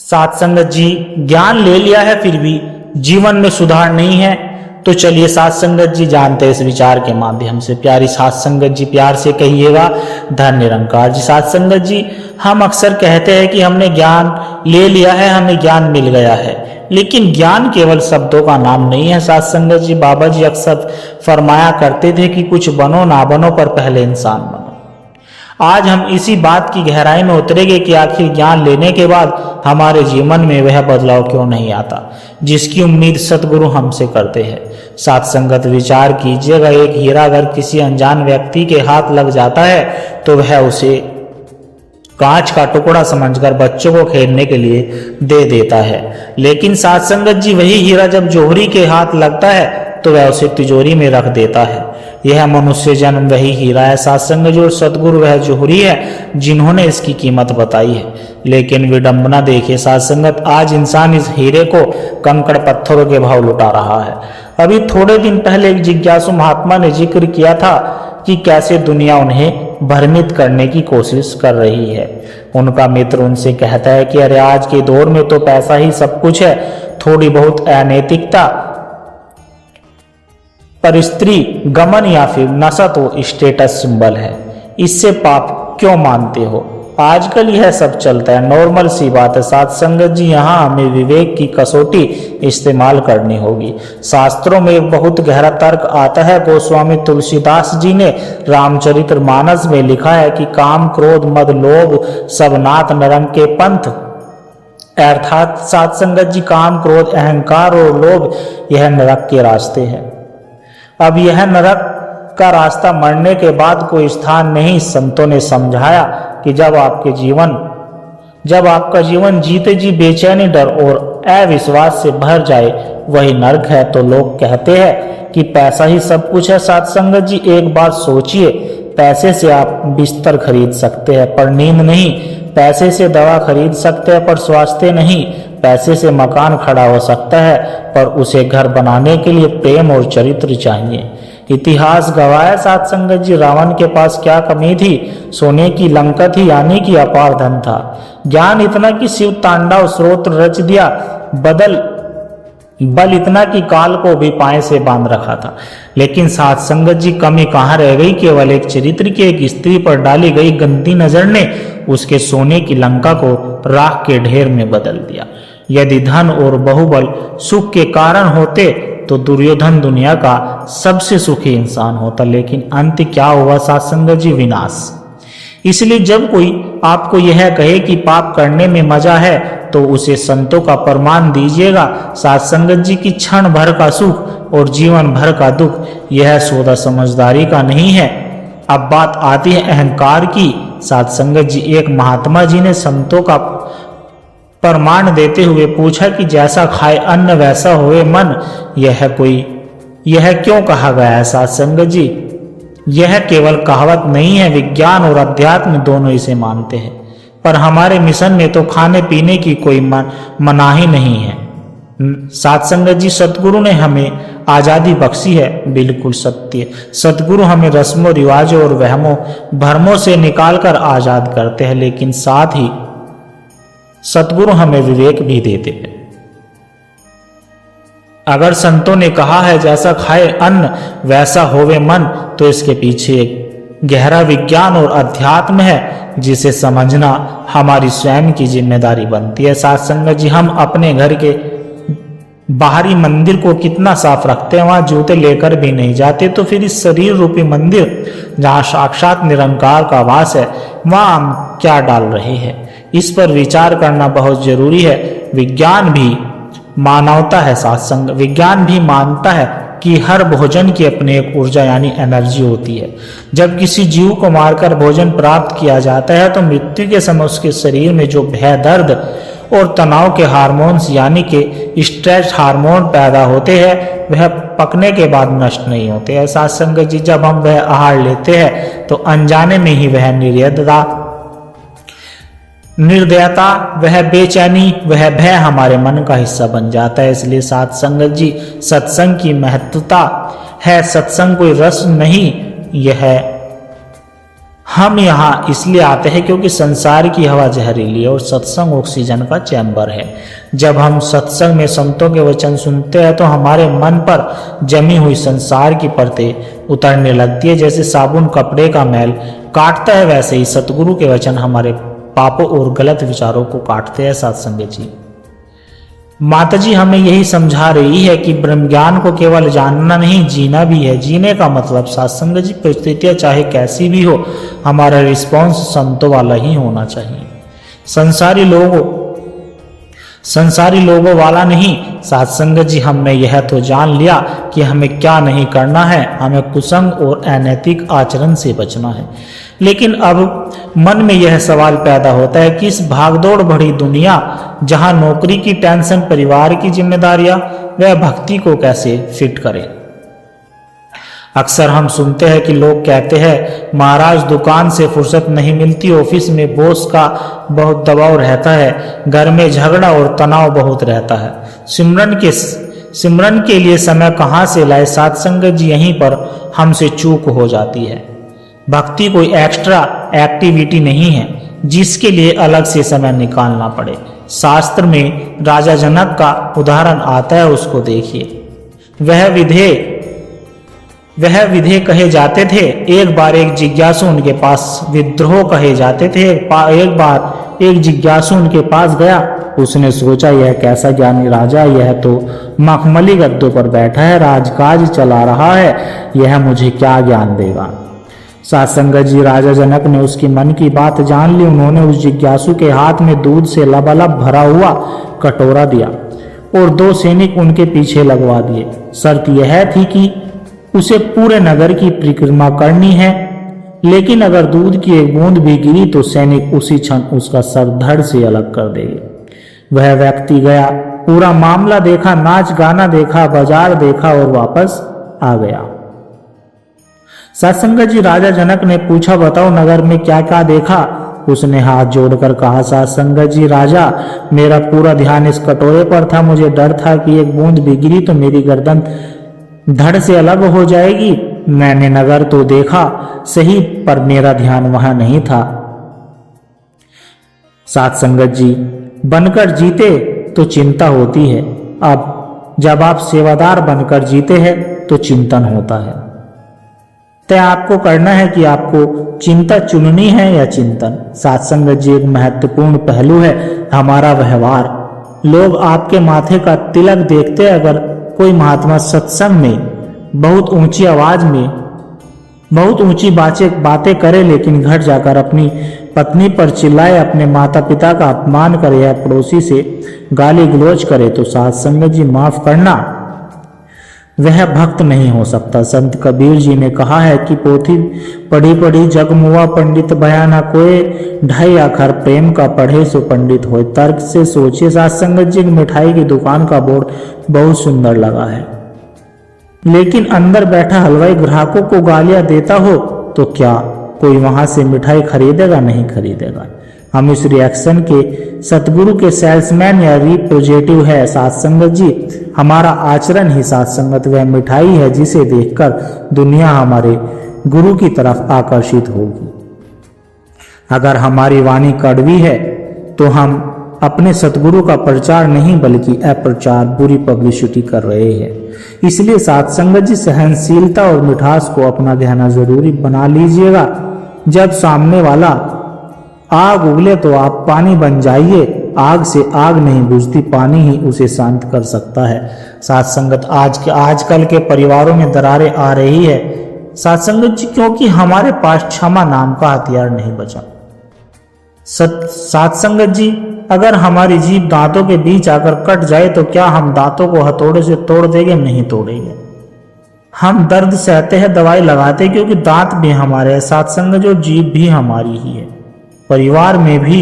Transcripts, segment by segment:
साथ संगत जी, ज्ञान ले लिया है फिर भी जीवन में सुधार नहीं है, तो चलिए साथ संगत जी जानते हैं इस विचार के माध्यम से। प्यारी साथ संगत जी, प्यार से कहिएगा धन निरंकार जी। साथ संगत जी, हम अक्सर कहते हैं कि हमने ज्ञान ले लिया है, हमें ज्ञान मिल गया है, लेकिन ज्ञान केवल शब्दों का नाम नहीं है। साथ संगत जी, बाबा जी अक्सर फरमाया करते थे कि कुछ बनो ना बनो पर पहले इंसान बनो। आज हम इसी बात की गहराई में उतरेंगे कि आखिर ज्ञान लेने के बाद हमारे जीवन में वह बदलाव क्यों नहीं आता जिसकी उम्मीद सतगुरु हमसे करते हैं। साथ संगत, विचार कीजिएगा, एक हीरा अगर किसी अनजान व्यक्ति के हाथ लग जाता है तो वह उसे कांच का टुकड़ा समझकर बच्चों को खेलने के लिए दे देता है, लेकिन साथ संगत जी वही हीरा जब जोहरी के हाथ लगता है तो वह उसे तिजोरी में रख देता है। यह मनुष्य जन्म वही हीरा है साथ संगत जी, और सतगुरु वह जोहरी है जिन्होंने इसकी कीमत बताई है। लेकिन विडंबना देखिए साथ संगत, आज इंसान इस हीरे को कंकड़ पत्थरों के भाव लुटा रहा है। अभी थोड़े दिन पहले एक जिज्ञासु महात्मा ने जिक्र किया था कि कैसे दुनिया उन्हें भ्रमित करने की कोशिश कर रही है। उनका मित्र उनसे कहता है कि अरे आज के दौर में तो पैसा ही सब कुछ है, थोड़ी बहुत अनैतिकता पर स्त्री गमन या फिर नशा तो स्टेटस सिंबल है, इससे पाप क्यों मानते हो। आजकल यह सब चलता है, नॉर्मल सी बात है। साथ संगत जी, यहाँ हमें विवेक की कसौटी इस्तेमाल करनी होगी। शास्त्रों में एक बहुत गहरा तर्क आता है। गोस्वामी तुलसीदास जी ने रामचरितमानस में लिखा है कि काम क्रोध मद लोभ सब नाथ नरक के पंथ। अर्थात साथ संगत जी, काम क्रोध अहंकार और लोभ यह नरक के रास्ते हैं। अब यह नरक का रास्ता मरने के बाद कोई स्थान नहीं। संतों ने समझाया कि जब आपका जीवन जीते जी बेचैनी, डर और अविश्वास से भर जाए वही नरक है। तो लोग कहते हैं कि पैसा ही सब कुछ है। साथ संगत जी, एक बात सोचिए, पैसे से आप बिस्तर खरीद सकते हैं पर नींद नहीं, पैसे से दवा खरीद सकते हैं पर स्वास्थ्य नहीं, पैसे से मकान खड़ा हो सकता है पर उसे घर बनाने के लिए प्रेम और चरित्र चाहिए। इतिहास गवाह है साथ संगत जी, रावण के पास क्या कमी थी, सोने की लंका थी, यानी कि अपार धन था। ज्ञान इतना कि शिव तांडव स्रोत रच दिया, बल इतना कि काल को भी पाए से बांध रखा था। लेकिन साथ संगत जी, कमी कहाँ रह गई, केवल एक चरित्र की एक स्त्री पर डाली गई गंदी नजर ने उसके सोने की लंका को राख के ढेर में बदल दिया। यदि धन और बहुबल सुख के कारण होते तो दुर्योधन दुनिया का सबसे सुखी इंसान होता, लेकिन अंत क्या हुआ साथ संगत जी, विनाश। इसलिए जब कोई आपको यह कहे कि पाप करने में मजा है तो उसे संतों का प्रमाण दीजिएगा साथ संगत जी की क्षण भर का सुख और जीवन भर का दुख यह सौदा समझदारी का नहीं है। अब बात आती है अहंकार की। साथ संगत जी, एक महात्मा जी ने संतों का प्रमाण देते हुए पूछा कि जैसा खाए अन्न वैसा होए मन, यह क्यों कहा गया है साथ संगत जी। यह केवल कहावत नहीं है, विज्ञान और अध्यात्म दोनों इसे मानते हैं, पर हमारे मिशन में तो खाने पीने की कोई मनाही नहीं है। साथ संगत जी, सतगुरु ने हमें आजादी बख्शी है, बिल्कुल सत्य। सतगुरु हमें रस्मों रिवाजों और वहमों भरमों से निकालकर आजाद करते हैं, लेकिन साथ ही सतगुरु हमें विवेक भी देते हैं। अगर संतों ने कहा है जैसा खाए अन्न वैसा होवे मन, तो इसके पीछे एक गहरा विज्ञान और अध्यात्म है जिसे समझना हमारी स्वयं की जिम्मेदारी बनती है। साथ संगत जी, हम अपने घर के बाहरी मंदिर को कितना साफ रखते हैं, वहां जूते लेकर भी नहीं जाते, तो फिर इस शरीर रूपी मंदिर जहां साक्षात निरंकार का वास है वहां हम क्या डाल रहे हैं, इस पर विचार करना बहुत जरूरी है। विज्ञान भी मानवता है सत्संग, विज्ञान भी मानता है कि हर भोजन की अपनी एक ऊर्जा यानी एनर्जी होती है। जब किसी जीव को मारकर भोजन प्राप्त किया जाता है तो मृत्यु के समय उसके शरीर में जो भय, दर्द और तनाव के हार्मोन्स यानी कि स्ट्रेस हार्मोन पैदा होते हैं वह पकने के बाद नष्ट नहीं होते हैं। सत्संग जी, जब हम वह आहार लेते हैं तो अनजाने में ही वह निर्दयता, वह बेचैनी, वह भय हमारे मन का हिस्सा बन जाता है। इसलिए साथ संगत जी, सत्संग की महत्वता है। सत्संग कोई रस्म नहीं, यह हम यहाँ इसलिए आते हैं क्योंकि संसार की हवा जहरीली है और सत्संग ऑक्सीजन का चैम्बर है। जब हम सत्संग में संतों के वचन सुनते हैं तो हमारे मन पर जमी हुई संसार की परतें उतरने लगती है। जैसे साबुन कपड़े का मैल काटता है, वैसे ही सतगुरु के वचन हमारे पापों और गलत विचारों को काटते हैं। सत्संग जी, माता जी हमें यही समझा रही है कि ब्रह्म ज्ञान को केवल जानना नहीं, जीना भी है। जीने का मतलब सत्संग जी परिस्थितियां चाहे कैसी भी हो, हमारा रिस्पॉन्स संतों वाला ही होना चाहिए, संसारी लोगों वाला नहीं। सत्संग जी हमने यह तो जान लिया कि हमें क्या नहीं करना है, हमें कुसंग और अनैतिक आचरण से बचना है। लेकिन अब मन में यह सवाल पैदा होता है कि इस भागदौड़ भरी दुनिया जहां नौकरी की टेंशन, परिवार की जिम्मेदारियां, वह भक्ति को कैसे फिट करें। अक्सर हम सुनते हैं कि लोग कहते हैं महाराज दुकान से फुर्सत नहीं मिलती, ऑफिस में बॉस का बहुत दबाव रहता है, घर में झगड़ा और तनाव बहुत रहता है, सिमरन के लिए समय कहाँ से लाए। सत्संग जी यहीं पर हमसे चूक हो जाती है। भक्ति कोई एक्स्ट्रा एक्टिविटी नहीं है जिसके लिए अलग से समय निकालना पड़े। शास्त्र में राजा जनक का उदाहरण आता है, उसको देखिए। वह विधेय कहे जाते थे। एक बार एक जिज्ञासु उनके पास विद्रोह कहे जाते थे। एक बार एक जिज्ञासु उनके पास गया, उसने सोचा यह कैसा ज्ञानी राजा, यह तो मखमली गद्दों पर बैठा है, राजकाज चला रहा है, यह मुझे क्या ज्ञान देगा। सत्संग जी राजा जनक ने उसकी मन की बात जान ली। उन्होंने उस जिज्ञासु के हाथ में दूध से लबालब भरा हुआ कटोरा दिया और 2 सैनिक उनके पीछे लगवा दिए। शर्त यह थी कि उसे पूरे नगर की परिक्रमा करनी है, लेकिन अगर दूध की एक बूंद भी गिरी तो सैनिक उसी क्षण उसका सर धड़ से अलग कर देंगे। वह व्यक्ति गया, पूरा मामला देखा, नाच गाना देखा, बाजार देखा और वापस आ गया। सत्संग जी राजा जनक ने पूछा बताओ नगर में क्या क्या देखा। उसने हाथ जोड़कर कहा सत्संग जी राजा, मेरा पूरा ध्यान इस कटोरे पर था, मुझे डर था कि एक बूंद भी गिरी तो मेरी गर्दन धड़ से अलग हो जाएगी। मैंने नगर तो देखा सही पर मेरा ध्यान वहां नहीं था। सत्संग जी बनकर जीते तो चिंता होती है, अब जब आप सेवादार बनकर जीते हैं तो चिंतन होता है। तय आपको करना है कि आपको चिंता चुननी है या चिंतन। सत्संग जी एक महत्वपूर्ण पहलू है हमारा व्यवहार। लोग आपके माथे का तिलक देखते हैं। अगर कोई महात्मा सत्संग में बहुत ऊंची आवाज में बहुत ऊंची बातें करे, लेकिन घर जाकर अपनी पत्नी पर चिल्लाए, अपने माता पिता का अपमान करे या पड़ोसी से गाली गलौज करे, तो सत्संग जी माफ करना, वह भक्त नहीं हो सकता। संत कबीर जी ने कहा है कि पोथी पढ़ी पढ़ी जग मुआ, पंडित बयाना कोय, ढाई आखर प्रेम का पढ़े सो पंडित होए। तर्क से सोचिए। सत्संग जी मिठाई की दुकान का बोर्ड बहुत सुंदर लगा है, लेकिन अंदर बैठा हलवाई ग्राहकों को गालियां देता हो तो क्या कोई वहां से मिठाई खरीदेगा? नहीं खरीदेगा। हम इस रिएक्शन के सतगुरु के सेल्समैन या रिप्रेजेंटेटिव है। सत्संग जी हमारा आचरण ही सत्संगत वह मिठाई है जिसे देखकर दुनिया हमारे गुरु की तरफ आकर्षित होगी। अगर हमारी वाणी कड़वी है तो हम अपने सतगुरु का प्रचार नहीं बल्कि अप्रचार, बुरी पब्लिसिटी कर रहे हैं। इसलिए सत्संग जी सहनशीलता और मिठास को अपना कहना जरूरी बना लीजिएगा। जब सामने वाला आग उगले तो आप पानी बन जाइए। आग से आग नहीं बुझती, पानी ही उसे शांत कर सकता है। सत्संगत आजकल के परिवारों में दरारें आ रही है सत्संगत जी, क्योंकि हमारे पास क्षमा नाम का हथियार नहीं बचा। सत्संगत जी अगर हमारी जीभ दांतों के बीच आकर कट जाए तो क्या हम दांतों को हथौड़े से तोड़ देंगे? नहीं तोड़ेंगे। हम दर्द सहते हैं, दवाई लगाते हैं, क्योंकि दांत भी हमारे हैं। सत्संग जो जीभ भी हमारी ही है। परिवार में भी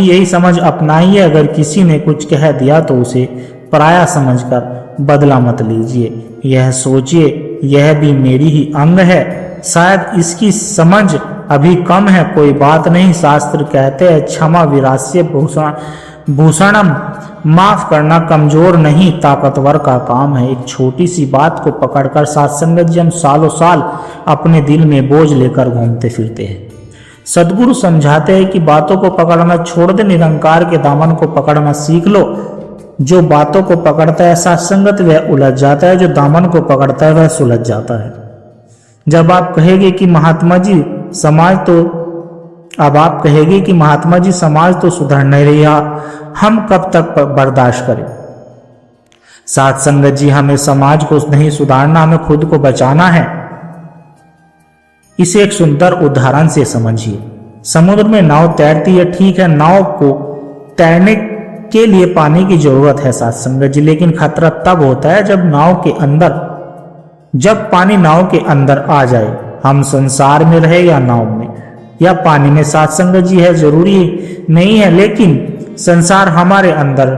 यही समझ अपनाइए। अगर किसी ने कुछ कह दिया तो उसे पराया समझकर बदला मत लीजिए। यह सोचिए यह भी मेरी ही अंग है, शायद इसकी समझ अभी कम है, कोई बात नहीं। शास्त्र कहते हैं क्षमा विरास्य भूषणम, माफ करना कमजोर नहीं ताकतवर का काम है। एक छोटी सी बात को पकड़कर साथ संगत जी हम सालों साल अपने दिल में बोझ लेकर घूमते फिरते हैं। सदगुरु समझाते हैं कि बातों को पकड़ना छोड़ दे, निरंकार के दामन को पकड़ना सीख लो। जो बातों को पकड़ता है साथ संगत वह उलझ जाता है, जो दामन को पकड़ता है वह सुलझ जाता है। जब आप कहेंगे कि महात्मा जी समाज तो अब आप कहेंगे कि महात्मा जी समाज तो सुधर नहीं रहा, हम कब तक बर्दाश्त करें। साथ संगत जी हमें समाज को नहीं सुधारना, हमें खुद को बचाना है। इसे एक सुंदर उदाहरण से समझिए। समुद्र में नाव तैरती है, ठीक है, नाव को तैरने के लिए पानी की जरूरत है साथ संगत जी, लेकिन खतरा तब होता है जब पानी नाव के अंदर आ जाए। हम संसार में रहे या नाव में या पानी में साथ संगत जी है जरूरी नहीं है, लेकिन संसार हमारे अंदर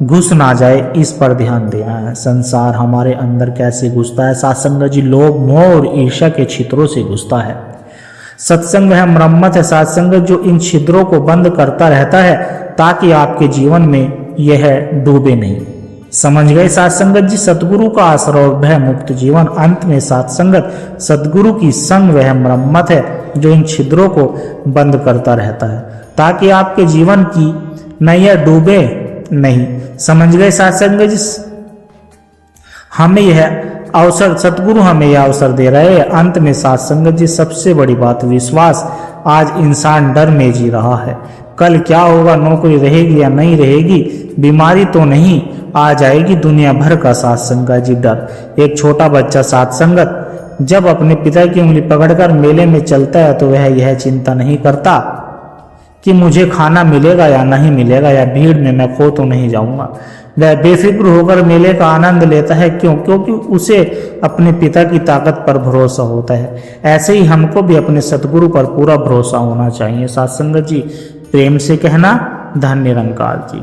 घुस ना जाए, इस पर ध्यान देना है। संसार हमारे अंदर कैसे घुसता है साथ संगत जी? लोभ, मोह और ईर्ष्या के छिद्रों से घुसता है। सत्संग वह मरम्मत है साथ संगत जो इन छिद्रों को बंद करता रहता है ताकि आपके जीवन में यह डूबे नहीं। समझ गए साथ संगत जी? सतगुरु का आश्रय और भय मुक्त जीवन। अंत में साथ संगत सतगुरु की संग वह मरम्मत है जो इन छिद्रों को बंद करता रहता है ताकि आपके जीवन की नैया डूबे नहीं। समझ गए साथ संगत जी? हमें यह अवसर, सतगुरु हमें यह अवसर दे रहे हैं। अंत में साथ संगत जी सबसे बड़ी बात विश्वास। आज इंसान डर में जी रहा है, कल क्या होगा, नौकरी रहेगी या नहीं रहेगी, बीमारी तो नहीं आ जाएगी, दुनिया भर का साथ संगत जी डर। एक छोटा बच्चा साथ संगत जब अपने पिता की उंगली पकड़कर मेले में चलता है तो वह यह चिंता नहीं करता कि मुझे खाना मिलेगा या नहीं मिलेगा या भीड़ में मैं खो तो नहीं जाऊंगा। वह बेफिक्र होकर मेले का आनंद लेता है। क्यों? क्योंकि उसे अपने पिता की ताकत पर भरोसा होता है। ऐसे ही हमको भी अपने सतगुरु पर पूरा भरोसा होना चाहिए। साथ संगत जी प्रेम से कहना, धन्य निरंकार जी।